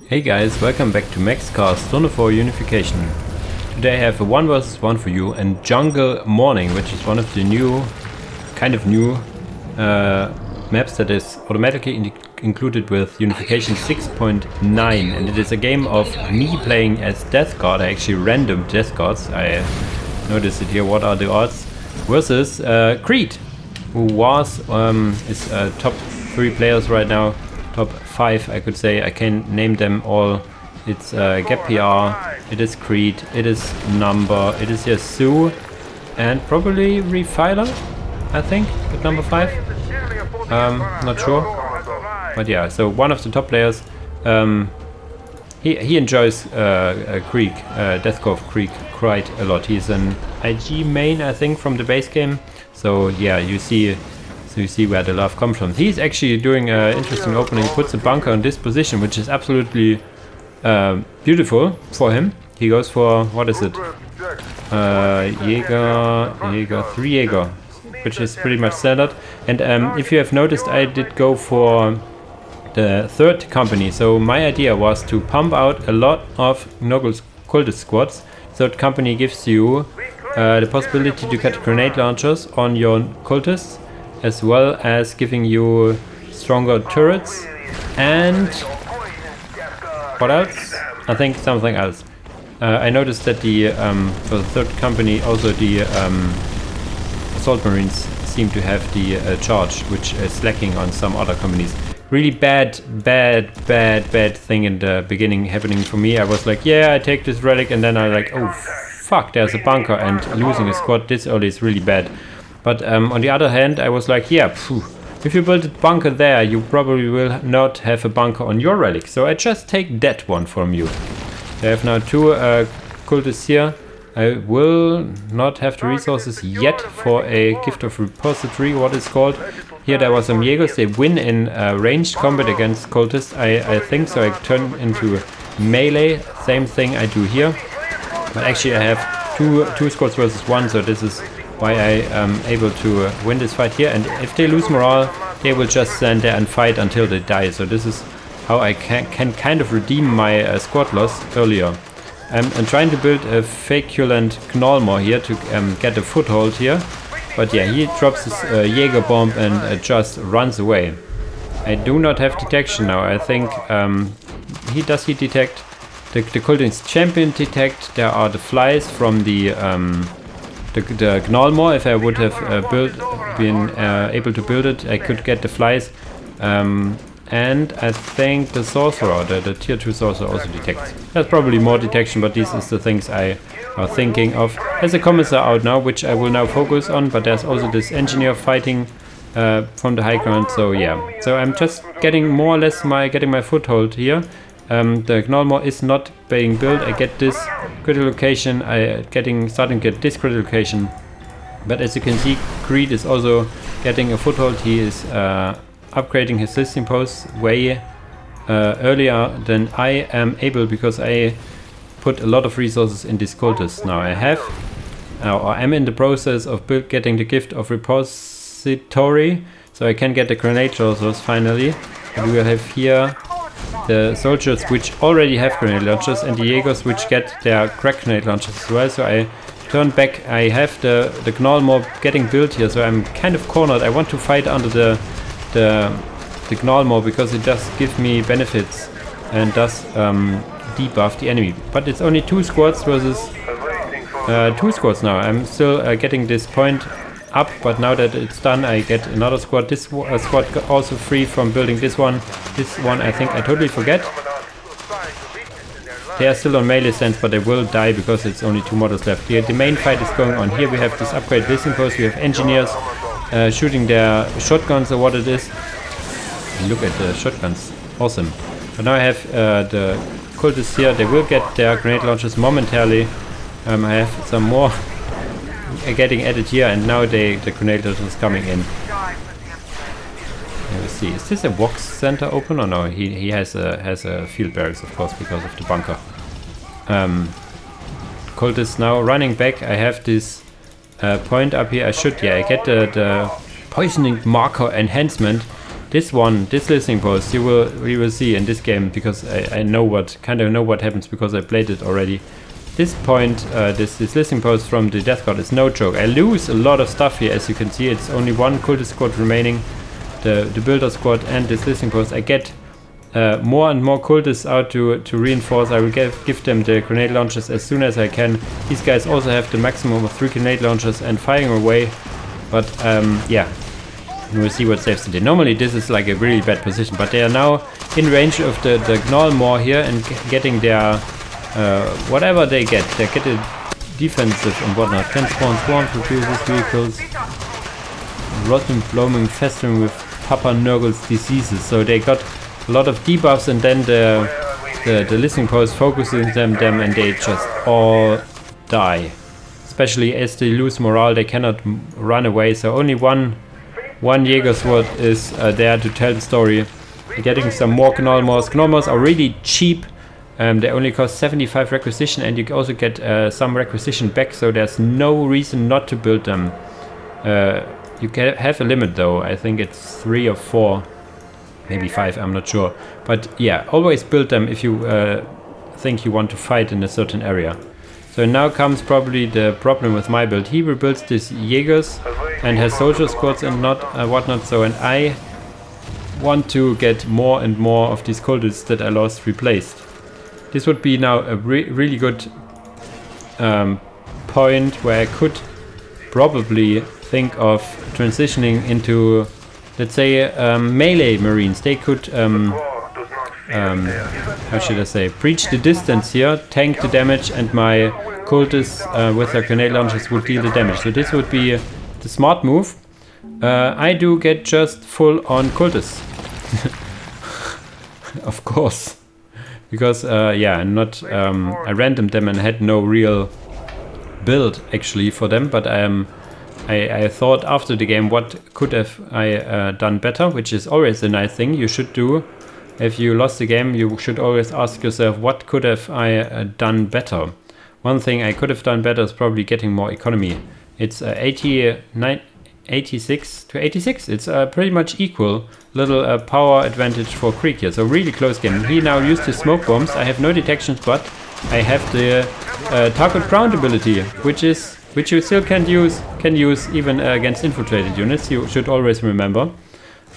Hey guys, welcome back to Maxcast Zone 4 Unification. Today I have a 1 vs 1 for you and Jungle Morning, which is one of the new, maps that is automatically included with Unification 6.9, and it is a game of me playing as Death God. I actually random Death Gods, I noticed it here, what are the odds, versus Creed, who is top 3 players right now. Top 5, I could say. I can name them all. It's Gap PR, it is Creed, it is Number, it is Yasu, and probably Refiler, I think, at number 5. Not sure. But yeah, so one of the top players. He enjoys Krieg, Death Korps of Krieg quite a lot. He's an IG main, I think, from the base game. So yeah, you see where the love comes from. He's actually doing an interesting opening. He puts a bunker in this position, which is absolutely beautiful for him. He goes for, what is it? Jäger, 3 Jäger, which is pretty much standard. And if you have noticed, I did go for the third company. So my idea was to pump out a lot of Noggles cultist squads. Third company gives you the possibility to get grenade launchers on your cultists, as well as giving you stronger turrets, and what else? I think something else. I noticed that for the third company also the assault marines seem to have the charge, which is lacking on some other companies. Really bad thing in the beginning happening for me. I was like, yeah, I take this relic, and then I like, oh fuck, there's a bunker, and losing a squad this early is really bad. But on the other hand, I was like, yeah, if you build a bunker there, you probably will not have a bunker on your relic. So I just take that one from you. I have now 2 cultists here. I will not have the resources yet for a gift of repository, what it's called. Here there was some Jaegers. They win in ranged combat against cultists, I think, so I turn into melee. Same thing I do here. But actually I have two squads versus 1, so this is why I am able to win this fight here. And if they lose morale, they will just stand there and fight until they die. So this is how I can kind of redeem my squad loss earlier. I'm trying to build a faculent Gnolmor here to get a foothold here. But yeah, he drops his Jaeger bomb and just runs away. I do not have detection now. I think he detect? The cultist champion detect. There are the flies from the Gnolmor. If I would have been able to build it, I could get the flies. And I think the sorcerer, the tier 2 sorcerer also detects. There's probably more detection, but these is the things I are thinking of. There's a commissar out now, which I will now focus on, but there's also this engineer fighting from the high ground. So yeah, so I'm just getting more or less getting my foothold here. The Gnolmor is not being built. I get this critical location. Starting to get this critical location. But as you can see, Creed is also getting a foothold. He is upgrading his listing posts way earlier than I am able, because I put a lot of resources in this cultist. Now I have, or I'm in the process of getting the gift of repository, so I can get the grenade launchers finally. And we will have here the soldiers which already have grenade launchers, and the Jaegers which get their crack grenade launchers as well. So I turn back. I have the Gnolmor getting built here, so I'm kind of cornered. I want to fight under the Gnolmor because it does give me benefits and does debuff the enemy. But it's only 2 squads versus 2 squads now. I'm still getting this point up, but now that it's done, I get another squad. This squad got also free from building this one. This one I think I totally forget. They are still on melee stance, but they will die because it's only 2 models left. Here the main fight is going on. Here we have this upgrade listing post. We have engineers shooting their shotguns, or what it is. Look at the shotguns, awesome. But now I have the cultists here. They will get their grenade launchers momentarily. I have some more getting added here, and now the grenade launcher is coming in. Let me see. Is this a Vox center open or no? He has a field barracks, of course, because of the bunker. Cultists now running back. I have this point up here. I get the poisoning marker enhancement. this listening post, you will see in this game, because I know what happens because I played it already. This point, this listening post from the Death God is no joke. I lose a lot of stuff here, as you can see. It's only one cultist squad remaining, the builder squad and this listening post. I get more and more cultists out to reinforce. I will give them the grenade launchers as soon as I can. These guys also have the maximum of 3 grenade launchers and firing away. But yeah, we'll see what saves the day. Normally this is like a really bad position, but they are now in range of the Gnolmore here and getting their whatever they get. They get a defensive and whatnot. Can spawn swarms, refuses vehicles, rotten, blooming, festering with Papa Nurgle's diseases. So they got a lot of debuffs, and then the listening post focuses them and they just all die. Especially as they lose morale, they cannot run away. So only one Jäger sword is there to tell the story. Getting some more Gnolmors. Gnolmors are really cheap. They only cost 75 requisition, and you also get some requisition back. So there's no reason not to build them. You can have a limit though. I think it's 3 or 4. Maybe 5, I'm not sure. But yeah, always build them if you think you want to fight in a certain area. So now comes probably the problem with my build. He rebuilds these Jägers and has soldier squads and whatnot. So, and I want to get more and more of these cultists that I lost replaced. This would be now a really good point where I could probably think of transitioning into, let's say, melee marines. They could, how should I say, breach the distance here, tank the damage, and my cultists with their grenade launchers would deal the damage. So this would be the smart move. I do get just full on cultists. Of course. Because, yeah, not, I randomed them and had no real build actually for them, but I thought after the game, what could have I done better, which is always a nice thing you should do. If you lost the game, you should always ask yourself, what could have I done better? One thing I could have done better is probably getting more economy. It's 86 to 86. It's pretty much equal. Little power advantage for Krieg here. So really close game. He now used his smoke bombs. I have no detections, but I have the target ground ability, which you still can use even against infiltrated units. You should always remember.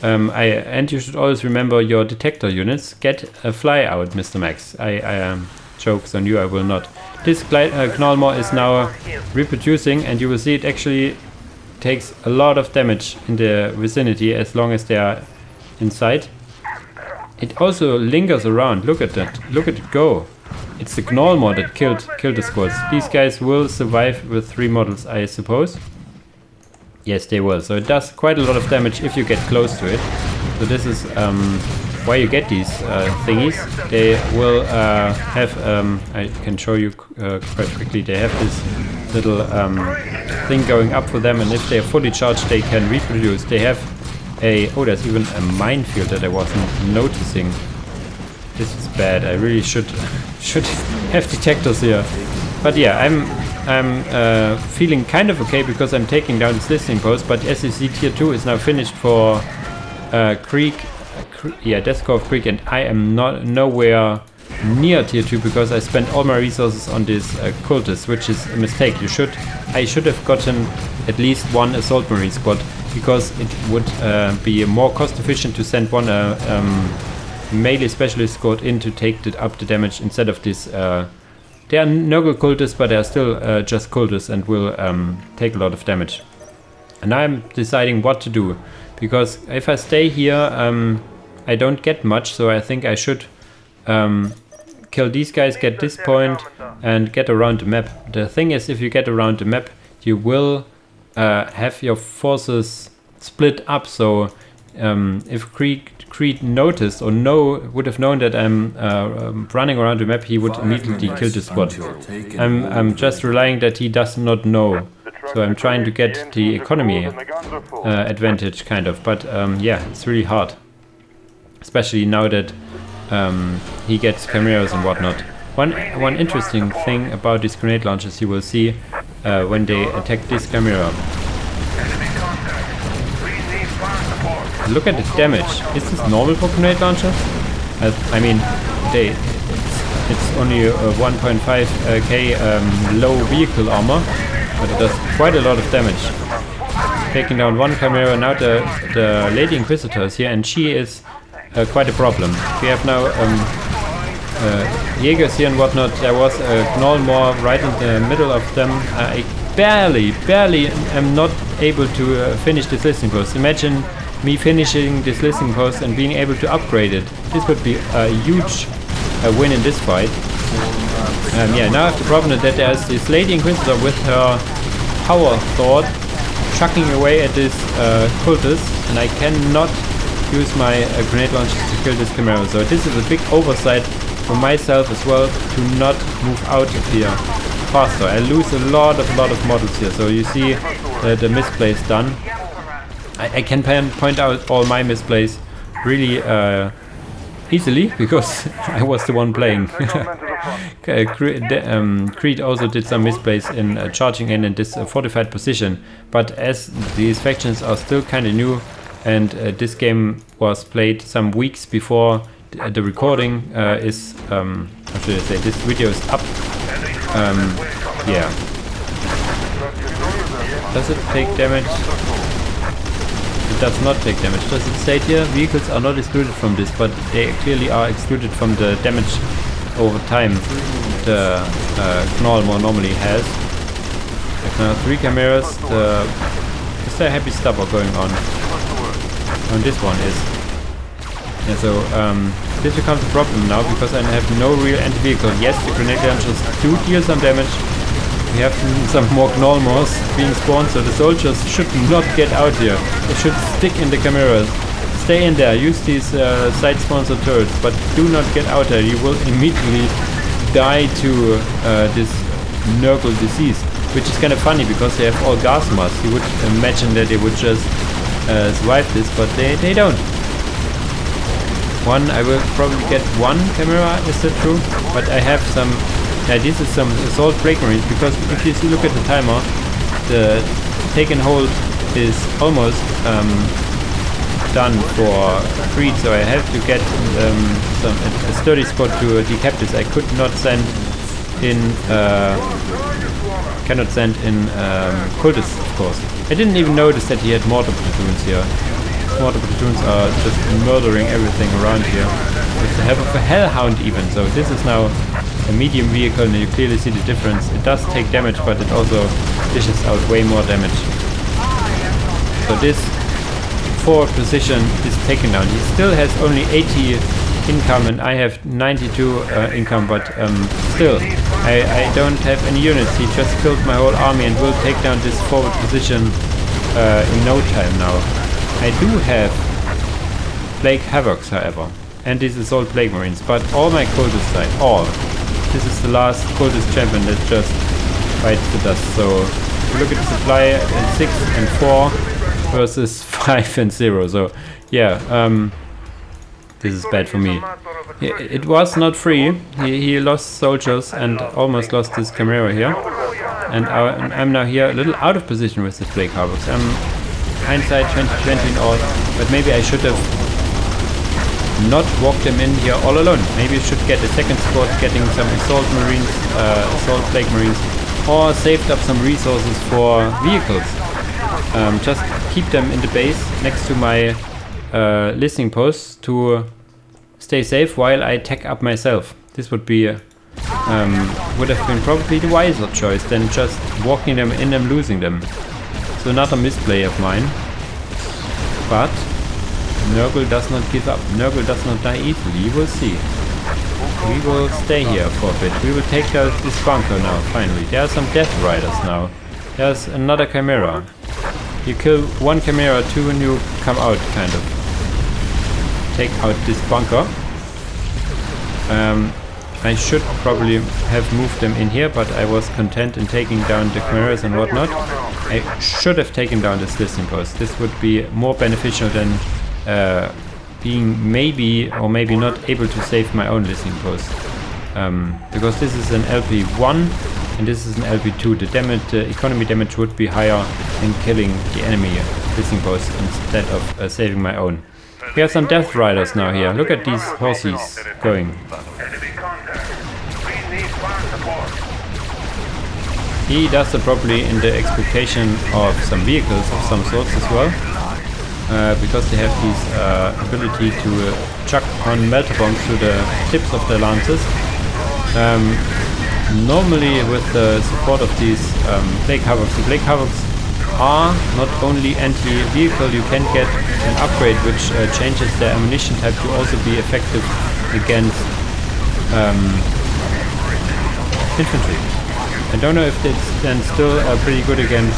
And you should always remember your detector units. Get a fly out, Mr. Max. I jokes on you, I will not. This Gnolmor is now reproducing, and you will see it actually takes a lot of damage in the vicinity as long as they are inside. It also lingers around. Look at that. Look at it go. It's the Gnolmor that killed the squads. These guys will survive with 3 models, I suppose. Yes, they will. So it does quite a lot of damage if you get close to it. So this is why you get these thingies. They will have, I can show you quite quickly, they have this little thing going up for them, and if they are fully charged they can reproduce. They have a, oh, there's even a minefield that I wasn't noticing. This is bad. I really should have detectors here. But yeah, I'm feeling kind of okay because I'm taking down this listening post. But as you see, tier 2 is now finished for Krieg. Yeah, Death Korps of Krieg, and I am nowhere near tier 2 because I spent all my resources on this cultist, which is a mistake. I should have gotten at least 1 assault marine squad, because it would be more cost efficient to send 1 melee specialist squad in to take up the damage instead of this. They are Nurgle cultists, but they are still just cultists and will take a lot of damage. And I'm deciding what to do, because if I stay here, I don't get much, so I think I should kill these guys, get this point, and get around the map. The thing is, if you get around the map, you will have your forces split up. So if Krieg noticed or would have known that I'm running around the map, he would immediately kill the squad. I'm just relying that he does not know. So I'm trying to get the economy advantage, kind of. But yeah, it's really hard. Especially now that he gets chimeras and whatnot. One interesting thing about these grenade launchers you will see when they attack this chimera. look at the damage. Is this normal for grenade launchers? I mean, it's only 1.5k low vehicle armor, but it does quite a lot of damage. Taking down one Chimera. Now the Lady Inquisitor is here, and she is quite a problem. We have now Jägers here and whatnot. There was a Gnoll more right in the middle of them. I barely am not able to finish this listening post. Imagine me finishing this listening post and being able to upgrade it. This would be a huge win in this fight. Yeah, now I have the problem that there's this Lady Inquisitor with her power sword chucking away at this cultist, and I cannot use my grenade launchers to kill this Chimera. So this is a big oversight for myself as well, to not move out of here faster. I lose a lot of models here, so you see the misplays done. I can point out all my misplays really easily, because I was the one playing. Creed also did some misplays in charging in this fortified position, but as these factions are still kind of new, and this game was played some weeks before the recording is, how should I say, this video is up. Yeah. Does it take damage? It does not take damage. Does it state here? Vehicles are not excluded from this, but they clearly are excluded from the damage over time the Gnoll more normally has. There's now 3 Chimeras. Is there a happy stopper going on? And this one is. Yeah, so this becomes a problem now, because I have no real anti-vehicle. Yes, the grenade launchers do deal some damage. We have some more Gnollmors being spawned, so the soldiers should not get out here. They should stick in the Chimeras. Stay in there, use these side-sponsored turrets, but do not get out there. You will immediately die to this Nurgle disease, which is kind of funny because they have all gas masks. You would imagine that they would just survive this, but they don't. I will probably get 1 Chimera, is that true? But I have some. This is some assault plague marines, because if you look at the timer, the take and hold is almost done for Creed, so I have to get a sturdy spot to decap this. I could not send in cultists, of course. I didn't even notice that he had mortar platoons here. Mortar platoons are just murdering everything around here with the help of a hellhound even. So this is now a medium vehicle, and you clearly see the difference. It does take damage, but it also dishes out way more damage. So this forward position is taken down. He still has only 80 income, and I have 92 income, but still I don't have any units. He just killed my whole army and will take down this forward position in no time now. I do have Plague Havocs, however, and this is all Plague Marines, but all my cultists died. All. This is the last cultist champion that just bites the dust. So if you look at the supply at 6 and 4 versus 5 and 0. So yeah, this is bad for me. It was not free. He lost soldiers and almost lost his Chimera here. And I'm now here a little out of position with this Plague Havocs. Hindsight 2020 and all, but maybe I should have not walked them in here all alone. Maybe I should get a second squad, getting some assault marines, assault plague marines, or saved up some resources for vehicles. Just keep them in the base next to my listening posts to stay safe while I tech up myself. This would be would have been probably the wiser choice than just walking them in and losing them. So another misplay of mine, but Nurgle does not give up. Nurgle does not die easily. You will see. We will stay here for a bit. We will take this bunker now, finally. There are some Death Riders now. There's another Chimera. You kill 1 Chimera, 2 and you come out, kind of. Take out this bunker. I should probably have moved them in here, but I was content in taking down the Chimeras and whatnot. I should have taken down this listening post. This would be more beneficial than being maybe or maybe not able to save my own listening post. Because this is an LP1 and this is an LP2. The damage, the economy damage would be higher in killing the enemy listening posts instead of saving my own. We have some Death Riders now here. Look at these horses going. He does it probably in the expectation of some vehicles of some sorts as well. Because they have this ability to chuck on melter bombs to the tips of the lances. Normally with the support of these Plague Havocs, the Plague Havocs are not only anti-vehicle, you can get an upgrade which changes their ammunition type to also be effective against infantry. I don't know if it's then still pretty good against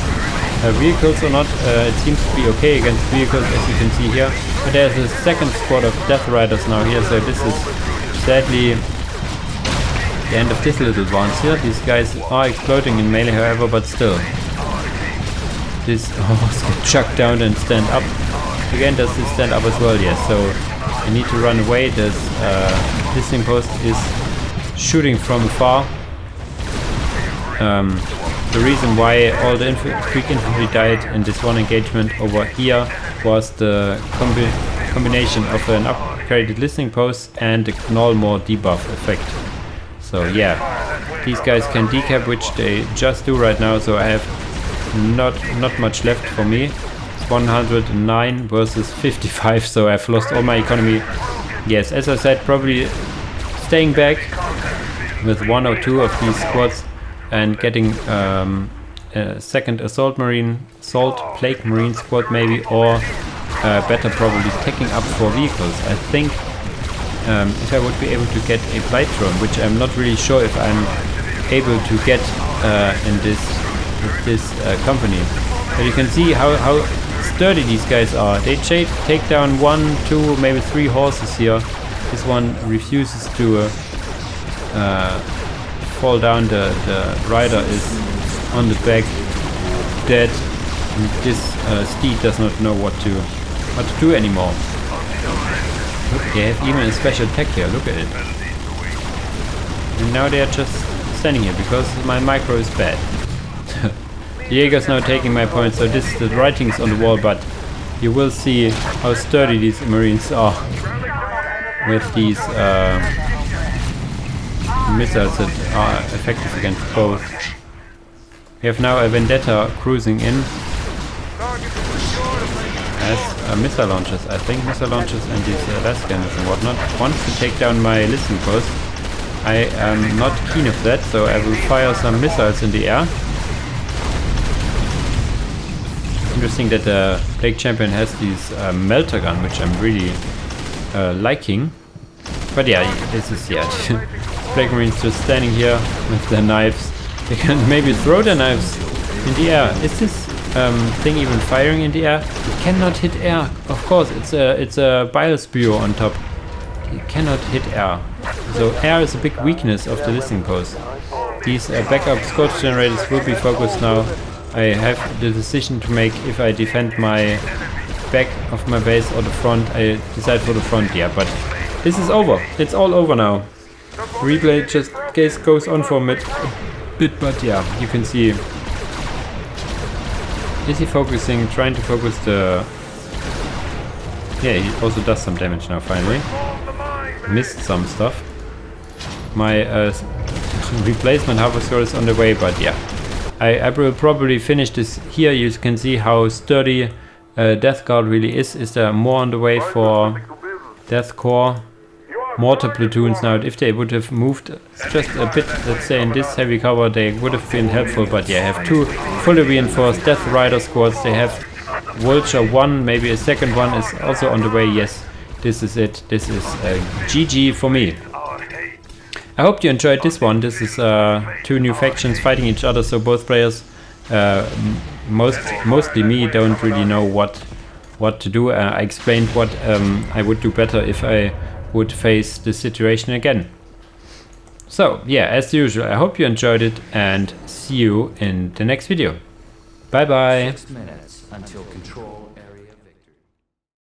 vehicles or not. It seems to be okay against vehicles, as you can see here. But there's a second squad of Death Riders now here, so this is sadly the end of this little advance here. These guys are exploding in melee, however, but still. This horse gets chucked down and stand up. Again, does this stand up as well? Yes, so I need to run away. This listening post is shooting from afar. The reason why all the Krieg infantry died in this one engagement over here was the combination of an upgraded listening post and the Gnoll debuff effect. So yeah, these guys can decap, which they just do right now, so I have not much left for me. It's 109 versus 55, so I've lost all my economy. Yes, as I said, probably staying back with one or two of these squads and getting a second assault plague marine squad maybe, or better probably taking up for vehicles. I think if I would be able to get a blight drone, which I'm not really sure if I'm able to get in this company. But you can see how sturdy these guys are. They take down 1, 2, maybe 3 horses here. This one refuses to fall down. The rider is on the back, dead. And this steed does not know what to do anymore. Look, they have even a special attack here. Look at it. And now they are just standing here because my micro is bad. The Jaeger's now taking my point, so this the writings on the wall, but you will see how sturdy these Marines are with these missiles that are effective against both. We have now a Vendetta cruising in as missile launchers, I think, missile launchers and these last scanners and whatnot. Wants to take down my listening post. I am not keen of that, so I will fire some missiles in the air. Interesting that the Plague Champion has these melter gun, which I'm really liking. But yeah, this is Plague Marines just standing here with their knives. They can maybe throw their knives in the air. Is this thing even firing in the air? It cannot hit air. Of course, it's a bile spew on top. It cannot hit air. So air is a big weakness of the listening post. These backup scorch generators will be focused now. I have the decision to make if I defend my back of my base or the front. I decide for the front, yeah, but this is over. It's all over now. Replay just goes on for a bit, but yeah, you can see. Is he focusing, trying to focus the... Yeah, he also does some damage now finally. Missed some stuff. My replacement harvester is on the way, but yeah. I will probably finish this here. You can see how sturdy Death Guard really is. Is there more on the way for Death Corps? Mortar platoons now. If they would have moved just a bit, let's say in this heavy cover, they would have been helpful. But yeah, I have 2 fully reinforced Death Rider squads. They have Vulture 1, maybe a second one is also on the way. Yes, this is it. This is GG for me. I hope you enjoyed this one. This is 2 new factions fighting each other, so both players, mostly me, don't really know what to do. I explained what I would do better if I would face this situation again. So yeah, as usual, I hope you enjoyed it and see you in the next video. Bye bye. 6 minutes until control area.